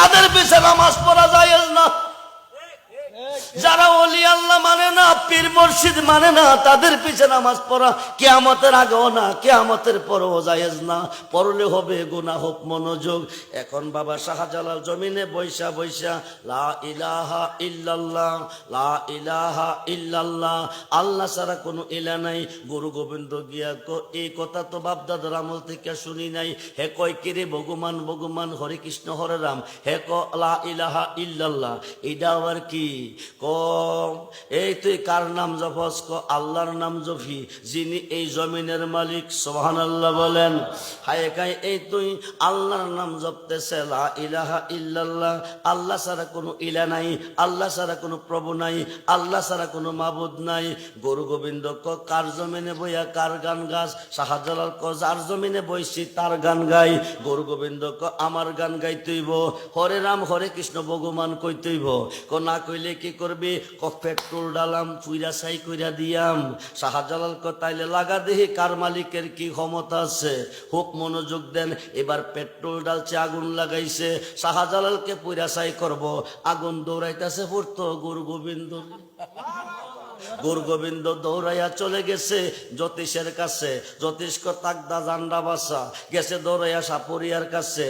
তাদের পিছে নামাজ পড়া জায়েজ না। যারা ওলি আল্লাহ মানে না, পীর মুর্শিদ মানে না, তাদের পিছে নামাজ পড়া কিয়ামতের আগেও না, কিয়ামতের পরেও জায়েজ না। পড়লে হবে গুনাহ। হোক মনোযোগ। এখন বাবা শাহজালাল জমিনে বৈশা বৈশা লা ইলাহা ইল্লাল্লাহ, লা ইলাহা ইল্লাল্লাহ, আল্লাহ ছাড়া কোনো ইলা নাই। গুরু গোবিন্দ গিয়া এই কথা তো বাপদাদার আমল থেকে শুনি নাই। হে কয় কিরে ভগবান ভগবান, হরে কৃষ্ণ হরে রাম, হে ক লা ইলাহা ইল্লাল্লাহ, এইটা আবার কি? কম এই তুই কার নাম জপস? ক আল্লাহর নাম জপি, যিনি এই জমিনের মালিক। সুবহানাল্লাহ বলেন। হায় কাই এই তুই আল্লাহর নাম জপতেছে, লা ইলাহা ইল্লাল্লাহ, আল্লাহ ছাড়া কোনো ইলা নাই, আল্লাহ ছাড়া কোনো প্রভু নাই, আল্লাহ ছাড়া কোনো মাবুদ নাই। গুরু গোবিন্দ ক কার জমিনে বইয়া কার গান গাছ? শাহজালাল ক যার জমিনে বইছি তার গান গাই। গুরু গোবিন্দ ক আমার গান গাইতেইব, হরে রাম হরে কৃষ্ণ ভগবান কইতেইব। ক না কইলে কি করবি? ক পেট্রোল ডালাম, পুইরা ছাই কইরা দিয়াম। শাহজালাল ক তাইলে লাগা দেহি কার মালিকের কি ক্ষমতা আছে। খুব মনোযোগ দেন। এবার পেট্রোল ডালছে, আগুন লাগাইছে, শাহজালালকে পুইরা ছাই করব, আগুন দৌড়াইতেছে পড়তো গুরু গোবিন্দ। গুরু গোবিন্দ দৌড়াইয়া চলে গেছে জ্যোতিষের কাছে। জ্যোতিষ ক তাকদা জান্ডা বাসা গেছে দৌড়াইয়া সাপুরিয়ার কাছে।